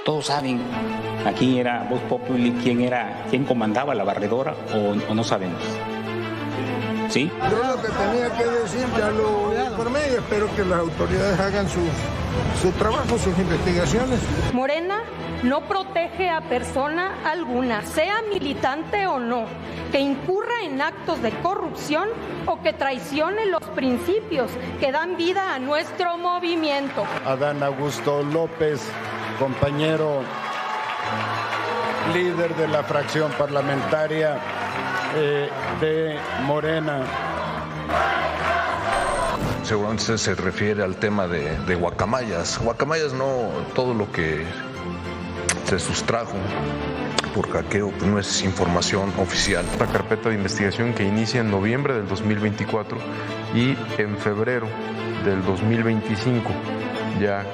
Todos saben a quién era Vox Populi, quién comandaba la barredora o no sabemos. ¿Sí? Yo lo que tenía que decir ya lo informé y espero que las autoridades hagan su trabajo, sus investigaciones. Morena no protege a persona alguna, sea militante o no, que incurra en actos de corrupción o que traicione los principios que dan vida a nuestro movimiento. Adán Augusto López, compañero líder de la fracción parlamentaria de Morena. Seguramente se refiere al tema de guacamayas. Guacamayas no, todo lo que se sustrajo por hackeo pues no es información oficial. Esta carpeta de investigación que inicia en noviembre del 2024 y en febrero del 2025 ya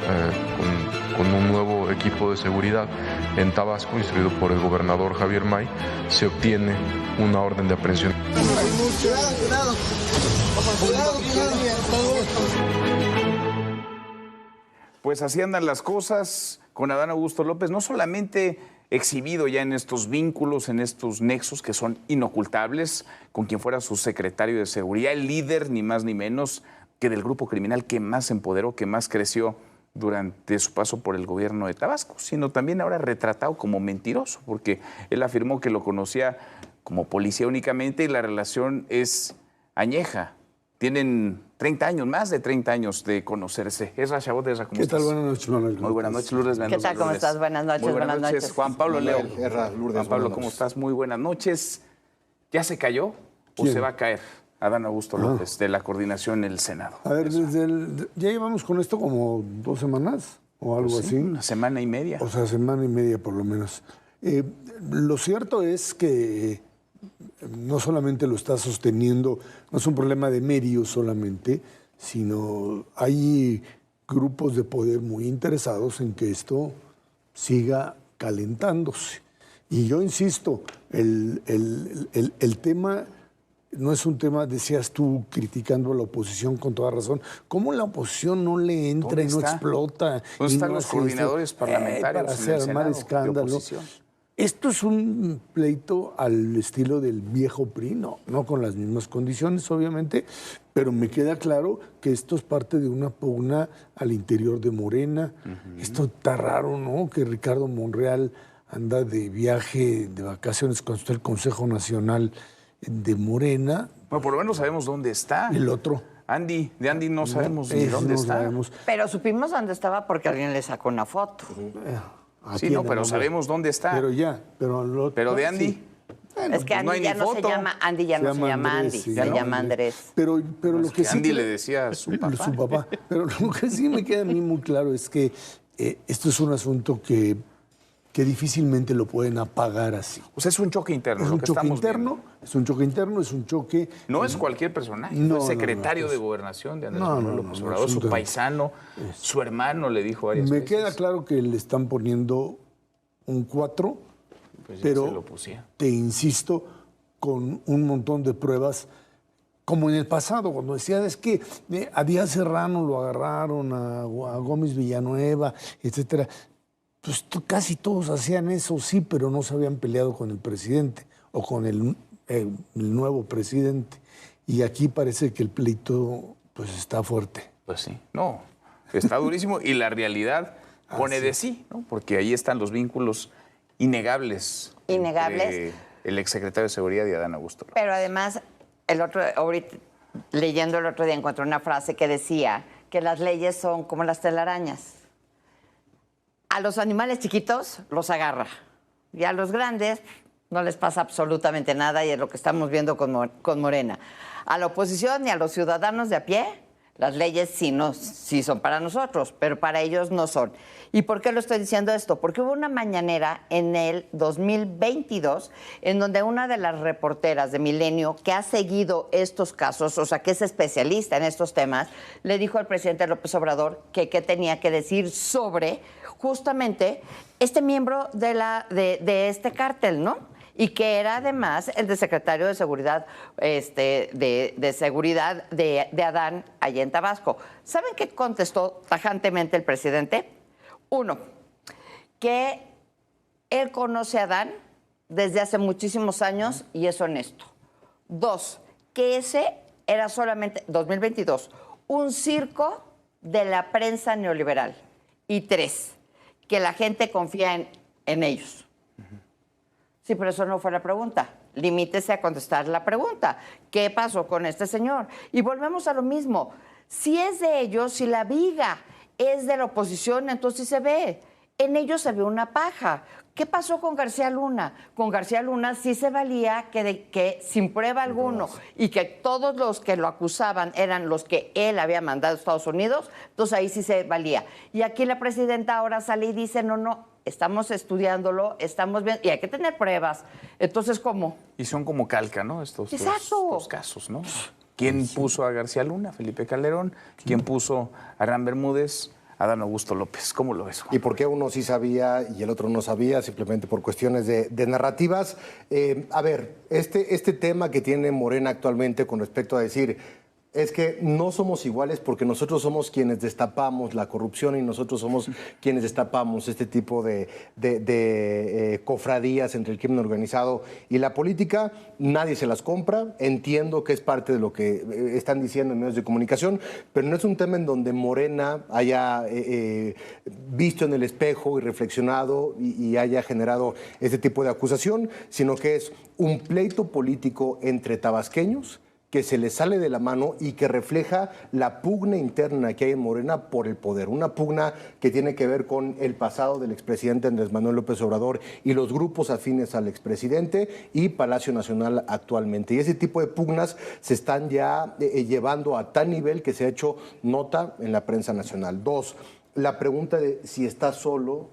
con un nuevo equipo de seguridad en Tabasco, instruido por el gobernador Javier May, se obtiene una orden de aprehensión. Pues así andan las cosas con Adán Augusto López, no solamente exhibido ya en estos vínculos, en estos nexos que son inocultables, con quien fuera su secretario de seguridad, el líder ni más ni menos que del grupo criminal que más se empoderó, que más creció durante su paso por el gobierno de Tabasco, sino también ahora retratado como mentiroso, porque él afirmó que lo conocía como policía únicamente y la relación es añeja. Tienen 30 años, más de 30 años de conocerse. Esra Chabot, Esra, ¿cómo estás? ¿Qué tal? Buenas noches, Manuel. Muy buenas noches, Lourdes Mendoza. ¿Qué tal? ¿Cómo estás? Buenas noches. Muy buenas noches. Juan Pablo Leo. Lourdes, Juan Pablo, ¿cómo estás? Muy buenas noches. ¿Ya se cayó o se va a caer Adán Augusto López de la coordinación en el Senado? A ver, ya llevamos con esto como 2 semanas o algo Pues sí, así. una semana y media. O sea, semana y media por lo menos. Lo cierto es que no solamente lo está sosteniendo, no es un problema de medios solamente, sino hay grupos de poder muy interesados en que esto siga calentándose. Y yo insisto, el tema no es un tema, decías tú, criticando a la oposición con toda razón. ¿Cómo la oposición no le entra y no explota? ¿Dónde están los hace coordinadores parlamentarios para en hacer el armar Senado escándalo? de oposición? Esto es un pleito al estilo del viejo PRI, no con las mismas condiciones, obviamente, pero me queda claro que esto es parte de una pugna al interior de Morena. Esto está raro, ¿no? Que Ricardo Monreal anda de viaje, de vacaciones, cuando está el Consejo Nacional de Morena. Bueno, por lo menos sabemos dónde está. El otro. Andy, de Andy no sabemos ni dónde está. Sabemos. Pero supimos dónde estaba porque alguien le sacó una foto. Sí, no, pero sabemos dónde está. Pero de Andy. Sí. Bueno, es que Andy no hay ya ni no foto. se llama Andy, ya no se llama Andy, sí, se ¿no? llama Andrés. Pero lo que sí Andy le decía a su papá. Pero lo que sí me queda a mí muy claro es que esto es un asunto que difícilmente lo pueden apagar así. O sea, es un choque interno. Es lo un que choque estamos interno, viendo. es un choque interno, es un choque... No es cualquier personaje, No, fue secretario no, de Gobernación de Andrés no, Manuel no, López no, Obrador, su absolutamente. paisano, su hermano le dijo varias Me veces. queda claro que le están poniendo un 4, Pues ya pero se lo pusieron. te insisto, con un montón de pruebas, como en el pasado, cuando decía, es que a Díaz Serrano lo agarraron, a Gómez Villanueva, etcétera. Pues casi todos hacían eso, sí, pero no se habían peleado con el presidente o con el nuevo presidente. Y aquí parece que el pleito pues está fuerte. Pues sí, no, está durísimo y la realidad pone de sí, ¿no? Porque ahí están los vínculos innegables. Innegables. Entre el exsecretario de Seguridad y Adán Augusto López. Pero además, ahorita, leyendo el otro día, encontré una frase que decía que las leyes son como las telarañas. A los animales chiquitos los agarra y a los grandes no les pasa absolutamente nada y es lo que estamos viendo con Morena. A la oposición y a los ciudadanos de a pie, las leyes sí son para nosotros, pero para ellos no son. ¿Y por qué lo estoy diciendo esto? Porque hubo una mañanera en el 2022 en donde una de las reporteras de Milenio que ha seguido estos casos, o sea, que es especialista en estos temas, le dijo al presidente López Obrador que qué tenía que decir sobre justamente este miembro de este cártel, ¿no? Y que era además el de secretario de Seguridad, de Seguridad de Adán allá en Tabasco. ¿Saben qué contestó tajantemente el presidente? 1, que él conoce a Adán desde hace muchísimos años y es honesto. 2, que ese era solamente, 2022, un circo de la prensa neoliberal. Y 3, que la gente confía en ellos. Sí, pero eso no fue la pregunta. Limítese a contestar la pregunta. ¿Qué pasó con este señor? Y volvemos a lo mismo. Si es de ellos, si la viga es de la oposición, entonces se ve. En ellos se ve una paja. ¿Qué pasó con García Luna? Con García Luna sí se valía que sin prueba alguno y que todos los que lo acusaban eran los que él había mandado a Estados Unidos, entonces ahí sí se valía. Y aquí la presidenta ahora sale y dice, no, estamos estudiándolo, estamos viendo, y hay que tener pruebas. Entonces, ¿cómo? Y son como calca, ¿no? Estos casos, ¿no? ¿Quién puso a García Luna? Felipe Calderón. ¿Quién puso a Hernán Bermúdez? Adán Augusto López. ¿Cómo lo ves, Juan? ¿Y por qué uno sí sabía y el otro no sabía? Simplemente por cuestiones de narrativas. A ver, este tema que tiene Morena actualmente con respecto a decir es que no somos iguales porque nosotros somos quienes destapamos la corrupción y nosotros somos quienes destapamos este tipo de cofradías entre el crimen organizado y la política. Nadie se las compra. Entiendo que es parte de lo que están diciendo en medios de comunicación, pero no es un tema en donde Morena haya visto en el espejo y reflexionado y haya generado este tipo de acusación, sino que es un pleito político entre tabasqueños que se le sale de la mano y que refleja la pugna interna que hay en Morena por el poder. Una pugna que tiene que ver con el pasado del expresidente Andrés Manuel López Obrador y los grupos afines al expresidente y Palacio Nacional actualmente. Y ese tipo de pugnas se están ya llevando a tal nivel que se ha hecho nota en la prensa nacional. 2, la pregunta de si está solo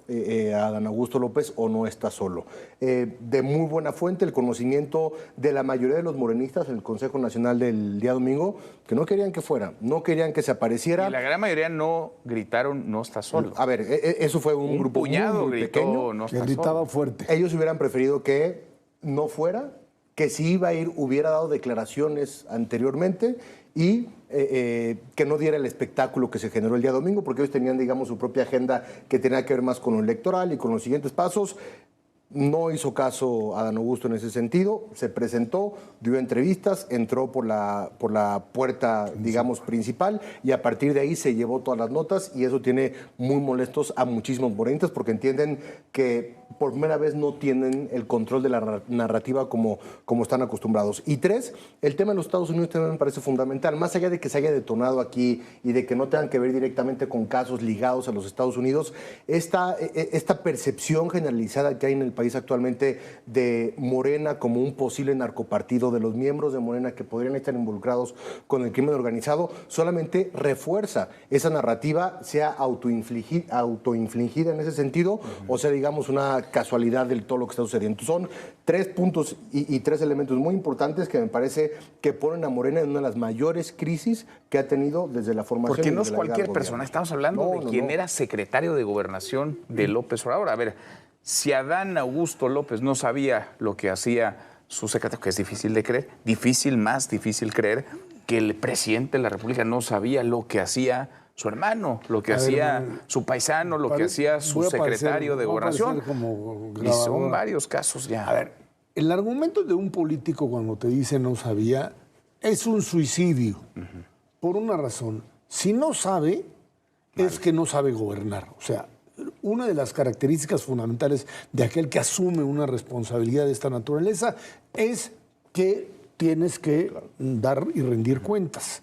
Adán Augusto López o no está solo. De muy buena fuente, el conocimiento de la mayoría de los morenistas en el Consejo Nacional del día domingo, que no querían que fuera, no querían que se apareciera. Y la gran mayoría no gritaron, no está solo. A ver, eso fue un grupo puñado muy gritó, pequeño. no está gritaba solo. fuerte. Ellos hubieran preferido que no fuera, que si iba a ir hubiera dado declaraciones anteriormente y que no diera el espectáculo que se generó el día domingo, porque ellos tenían, digamos, su propia agenda que tenía que ver más con lo electoral y con los siguientes pasos. No hizo caso a Adán Augusto en ese sentido, se presentó, dio entrevistas, entró por la puerta, digamos, principal y a partir de ahí se llevó todas las notas y eso tiene muy molestos a muchísimos morenistas porque entienden que por primera vez no tienen el control de la narrativa como están acostumbrados. Y 3, el tema de los Estados Unidos también me parece fundamental, más allá de que se haya detonado aquí y de que no tengan que ver directamente con casos ligados a los Estados Unidos, esta percepción generalizada que hay en el país actualmente de Morena como un posible narcopartido, de los miembros de Morena que podrían estar involucrados con el crimen organizado, solamente refuerza esa narrativa, sea autoinfligida en ese sentido, o sea, digamos, una casualidad de todo lo que está sucediendo. Son 3 puntos y 3 elementos muy importantes que me parece que ponen a Morena en una de las mayores crisis que ha tenido desde la formación. Porque no es desde la cualquier llegada al persona, gobierno. estamos hablando de quien era secretario de Gobernación de López Obrador. A ver, si Adán Augusto López no sabía lo que hacía su secretario, que es difícil de creer, más difícil creer que el presidente de la República no sabía lo que hacía su hermano, lo que hacía su paisano, lo que hacía su secretario de Gobernación. Y son varios casos ya. A ver, el argumento de un político cuando te dice no sabía es un suicidio. Por una razón. Si no sabe, es que no sabe gobernar. O sea, una de las características fundamentales de aquel que asume una responsabilidad de esta naturaleza es que tienes que dar y rendir cuentas.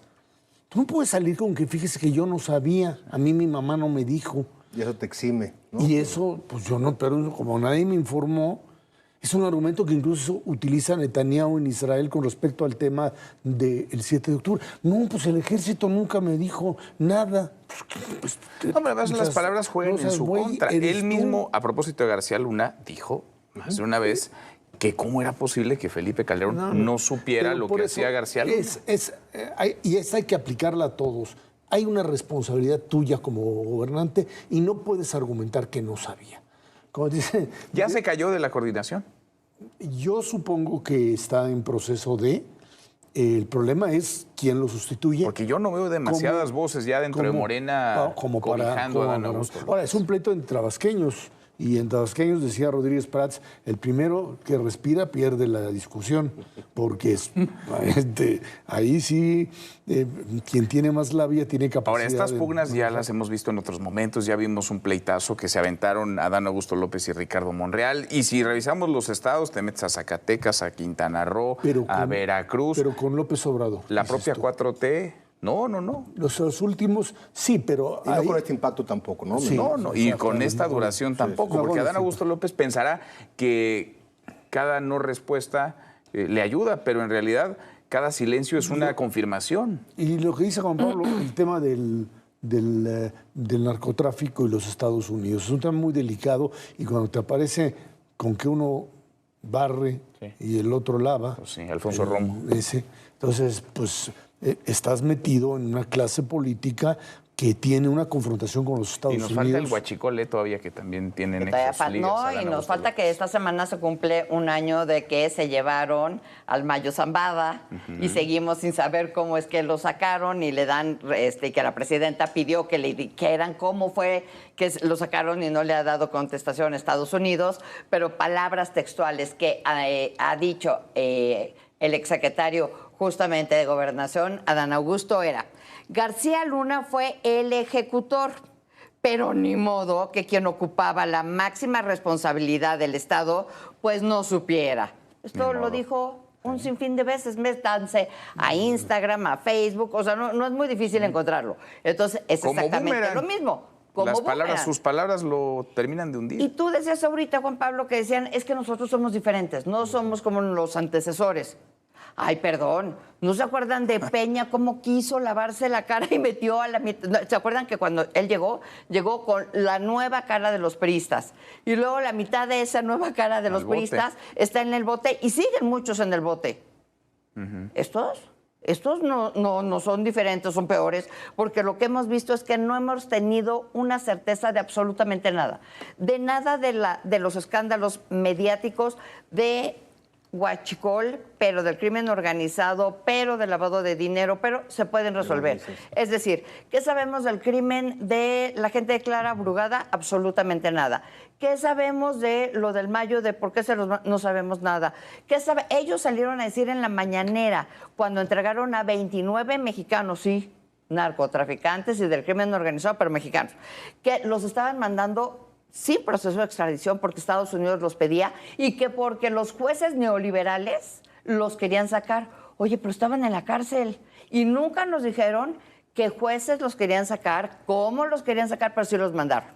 Tú no puedes salir con que fíjese que yo no sabía, a mí mi mamá no me dijo. Y eso te exime, ¿no? Y eso, pues yo no, pero como nadie me informó, es un argumento que incluso utiliza Netanyahu en Israel con respecto al tema del 7 de octubre. No, pues el ejército nunca me dijo nada. Hombre, las palabras juegan en su contra. Él mismo, a propósito de García Luna, dijo más de una vez que cómo era posible que Felipe Calderón no supiera lo que hacía García Luna. Y esa hay que aplicarla a todos. Hay una responsabilidad tuya como gobernante y no puedes argumentar que no sabía. Como dice, ¿ya se cayó de la coordinación? Yo supongo que está en proceso de... El problema es quién lo sustituye. Porque yo no veo demasiadas voces ya dentro de Morena cobijando a Adán Augusto. Ahora, es un pleito entre tabasqueños. Y en tabasqueños, decía Rodríguez Prats, el primero que respira pierde la discusión, porque ahí sí, quien tiene más labia tiene capacidad. Ahora, estas pugnas ya las hemos visto en otros momentos, ya vimos un pleitazo que se aventaron Adán Augusto López y Ricardo Monreal, y si revisamos los estados, te metes a Zacatecas, a Quintana Roo, a Veracruz. Pero con López Obrador. La propia 4T... No. Los últimos, sí, pero... Y no con este impacto tampoco, ¿no? Sí, no. Y con esta duración tampoco, porque Adán Augusto López pensará que cada no respuesta le ayuda, pero en realidad cada silencio es una confirmación. Y lo que dice Juan Pablo, el tema del narcotráfico y los Estados Unidos, es un tema muy delicado, y cuando te aparece con que uno barre y el otro lava... Pues sí, Alfonso Romo. Entonces, pues... estás metido en una clase política que tiene una confrontación con los Estados Unidos. Y nos falta el huachicole todavía, que también tiene nexos, ligas. No, y nos falta que esta semana se cumple un año de que se llevaron al Mayo Zambada y seguimos sin saber cómo es que lo sacaron, y le dan, que la presidenta pidió que le dijeran cómo fue que lo sacaron y no le ha dado contestación a Estados Unidos, pero palabras textuales que ha dicho el exsecretario justamente de Gobernación, Adán Augusto, era: García Luna fue el ejecutor, pero ni modo que quien ocupaba la máxima responsabilidad del Estado pues no supiera. Esto lo dijo un sinfín de veces. Métanse a Instagram, a Facebook, o sea, no es muy difícil encontrarlo. Entonces, es exactamente lo mismo. Sus palabras lo terminan de hundir. Y tú decías ahorita, Juan Pablo, que decían, es que nosotros somos diferentes, no somos como los antecesores. Ay, perdón, ¿no se acuerdan de Peña cómo quiso lavarse la cara y metió a la mitad? ¿Se acuerdan que cuando él llegó con la nueva cara de los priistas? Y luego la mitad de esa nueva cara de los priistas está en el bote, y siguen muchos en el bote. Estos no son diferentes, son peores, porque lo que hemos visto es que no hemos tenido una certeza de absolutamente nada. De nada de los escándalos mediáticos de huachicol, pero del crimen organizado, pero del lavado de dinero, pero se pueden resolver. Es decir, ¿qué sabemos del crimen de la gente de Clara Brugada? Absolutamente nada. ¿Qué sabemos de lo del Mayo, de por qué no sabemos nada? Ellos salieron a decir en la mañanera, cuando entregaron a 29 mexicanos, sí, narcotraficantes y del crimen organizado, pero mexicanos, que los estaban mandando sin proceso de extradición porque Estados Unidos los pedía, y que porque los jueces neoliberales los querían sacar. Oye, pero estaban en la cárcel y nunca nos dijeron qué jueces los querían sacar, cómo los querían sacar, pero sí los mandaron.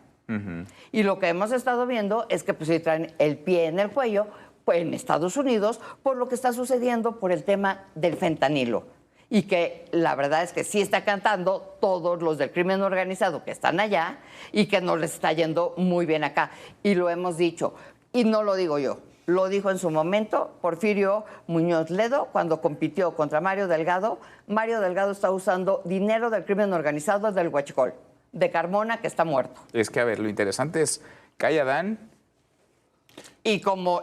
Y lo que hemos estado viendo es que pues sí traen el pie en el cuello pues, en Estados Unidos por lo que está sucediendo por el tema del fentanilo. Y que la verdad es que sí está cantando todos los del crimen organizado que están allá y que no les está yendo muy bien acá. Y lo hemos dicho, y no lo digo yo, lo dijo en su momento Porfirio Muñoz Ledo cuando compitió contra Mario Delgado. Mario Delgado está usando dinero del crimen organizado del huachicol, de Carmona, que está muerto. Es que, a ver, lo interesante es que Adán... Y como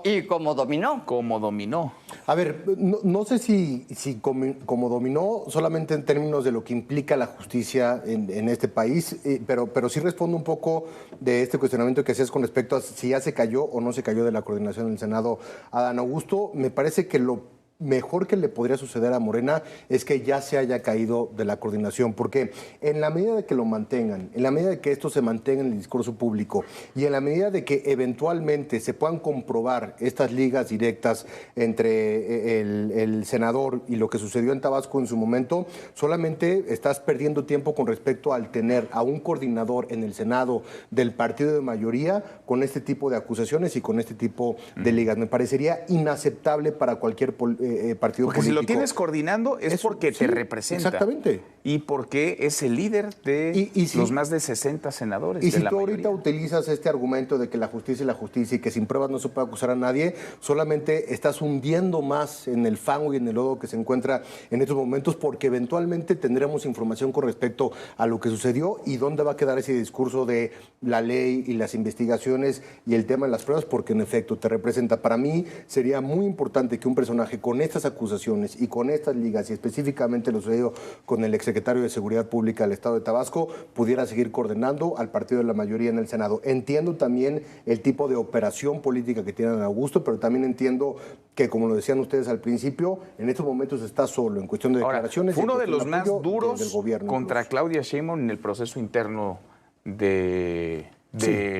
dominó. Como dominó. A ver, no sé si como dominó solamente en términos de lo que implica la justicia en este país, pero sí respondo un poco de este cuestionamiento que hacías con respecto a si ya se cayó o no se cayó de la coordinación del Senado Adán Augusto. Me parece que lo mejor que le podría suceder a Morena es que ya se haya caído de la coordinación, porque en la medida de que lo mantengan, en la medida de que esto se mantenga en el discurso público y en la medida de que eventualmente se puedan comprobar estas ligas directas entre el senador y lo que sucedió en Tabasco en su momento, solamente estás perdiendo tiempo con respecto al tener a un coordinador en el Senado del partido de mayoría con este tipo de acusaciones y con este tipo de ligas. Me parecería inaceptable para cualquier partido porque político. Si lo tienes coordinando es porque te representa. Exactamente. Y porque es el líder de los más de 60 senadores. Y si tú ahorita utilizas este argumento de que la justicia es la justicia y que sin pruebas no se puede acusar a nadie, solamente estás hundiendo más en el fango y en el lodo que se encuentra en estos momentos, porque eventualmente tendremos información con respecto a lo que sucedió y dónde va a quedar ese discurso de la ley y las investigaciones y el tema de las pruebas, porque en efecto te representa. Para mí sería muy importante que un personaje con con estas acusaciones y con estas ligas, y específicamente lo sucedido con el exsecretario de Seguridad Pública del Estado de Tabasco, pudiera seguir coordenando al partido de la mayoría en el Senado. Entiendo también el tipo de operación política que tiene Augusto, pero también entiendo que, como lo decían ustedes al principio, en estos momentos está solo en cuestión de declaraciones. Fue uno de los más duros del gobierno contra Claudia Sheinbaum en el proceso interno de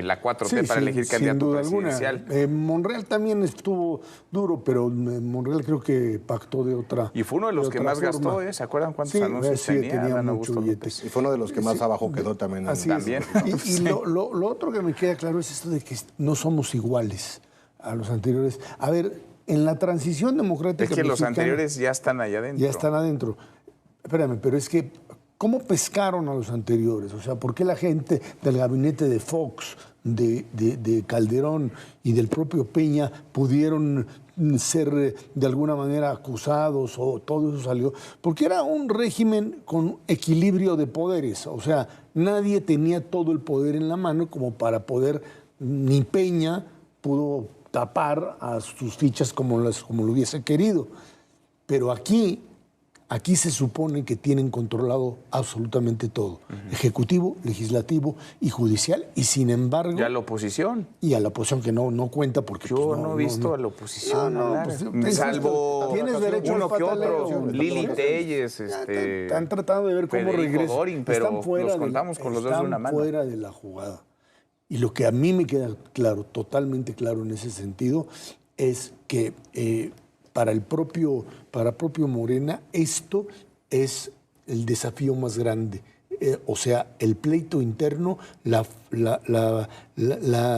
la 4T para elegir candidato presidencial. Monreal también estuvo duro, pero Monreal creo que pactó de otra. Y fue uno de los que más gastó, ¿eh? ¿Se acuerdan cuántos anuncios tenía mucho billetes. Y fue uno de los que más abajo quedó también. También. Y lo otro que me queda claro es esto de que no somos iguales a los anteriores. A ver, en la transición democrática es que los anteriores ya están allá adentro. Ya están adentro. Espérame, pero es que ¿cómo pescaron a los anteriores? O sea, ¿por qué la gente del gabinete de Fox, de Calderón y del propio Peña pudieron ser de alguna manera acusados o todo eso salió? Porque era un régimen con equilibrio de poderes. O sea, nadie tenía todo el poder en la mano como para poder, ni Peña pudo tapar a sus fichas como lo hubiese querido. Pero aquí se supone que tienen controlado absolutamente todo. Ejecutivo, legislativo y judicial. Y sin embargo... Y a la oposición. Y a la oposición que no cuenta porque... Yo no he visto a la oposición salvo tienes derecho uno al que pataleo. otro. Lili Telles. Están tratando de ver cómo regresa. Pero están fuera nos contamos con los dedos de una mano. Fuera de la jugada. Y lo que a mí me queda claro, totalmente claro en ese sentido, es que para propio Morena esto es el desafío más grande. O sea, el pleito interno, la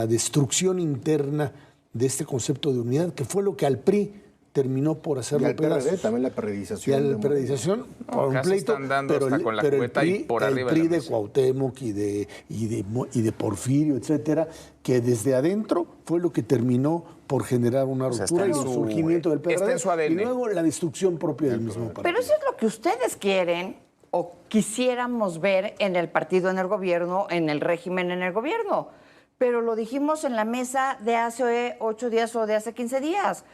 destrucción interna de este concepto de unidad, que fue lo que al PRI terminó por hacerlo pedazos. Y al PRD también la peredización. Y a la peredización, por un pleito, pero el PRI de Cuauhtémoc y de Porfirio, etcétera, que desde adentro fue lo que terminó por generar una ruptura y el surgimiento del PRD y luego la destrucción propia del mismo partido. Pero eso es lo que ustedes quieren o quisiéramos ver en el partido en el gobierno, en el régimen en el gobierno. Pero lo dijimos en la mesa de hace 8 días o de hace 15 días.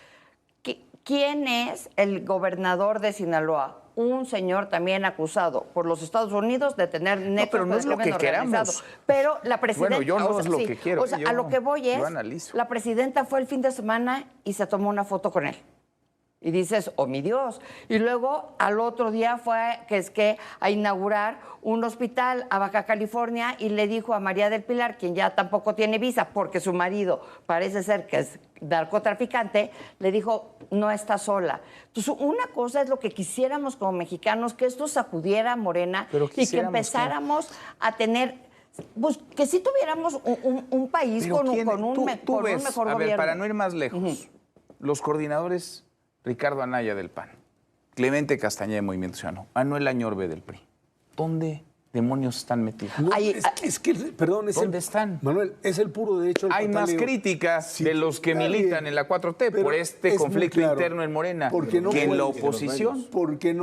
¿Quién es el gobernador de Sinaloa? Un señor también acusado por los Estados Unidos de tener nexos pero no es lo que queramos. Pero la presidenta... Bueno, yo no es lo que quiero. O sea, a lo que voy es, la presidenta fue el fin de semana y se tomó una foto con él. Y dices, oh mi Dios. Y luego al otro día fue a inaugurar un hospital a Baja California y le dijo a María del Pilar, quien ya tampoco tiene visa porque su marido parece ser que es narcotraficante, le dijo, no está sola. Entonces, una cosa es lo que quisiéramos como mexicanos, que esto sacudiera a Morena y que empezáramos a tener... Pues que sí tuviéramos un país con un mejor gobierno. A ver, para no ir más lejos, los coordinadores... Ricardo Anaya del PAN, Clemente Castañeda de Movimiento Ciudadano, Manuel Añorbe del PRI. ¿Dónde demonios están metidos? No, perdón, ¿dónde están? Manuel, es el puro derecho al Hay pataleo. más críticas de los que militan en la 4T por este conflicto interno en Morena que en la oposición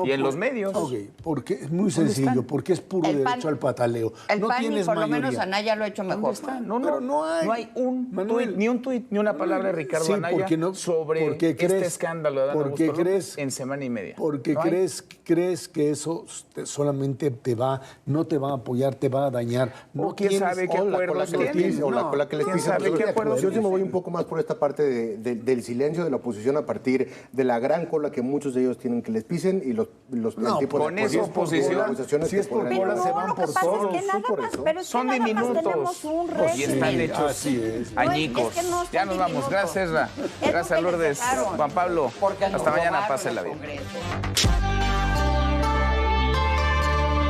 y en los medios. Porque es muy sencillo, porque es puro derecho al pataleo. El no PAN tienes por lo mayoría. menos Anaya lo ha hecho mejor. Pero no hay ni un tuit, ni una palabra de Ricardo Anaya sobre este escándalo de Adán Augusto López en semana y media. Porque crees que eso solamente no te va a apoyar, te va a dañar. No, quién sabe qué acuerdos tienen. O la cola que les pisen. Yo sí me voy un poco más por esta parte del silencio de la oposición a partir de la gran cola que muchos de ellos tienen que les pisen y los tipos con esa oposición. Si es por cola, se van por todos. Son diminutos. Y están hechos añicos. Ya nos vamos. Gracias, Ezra. Gracias, Lourdes. Juan Pablo. Hasta mañana. Pásenla bien.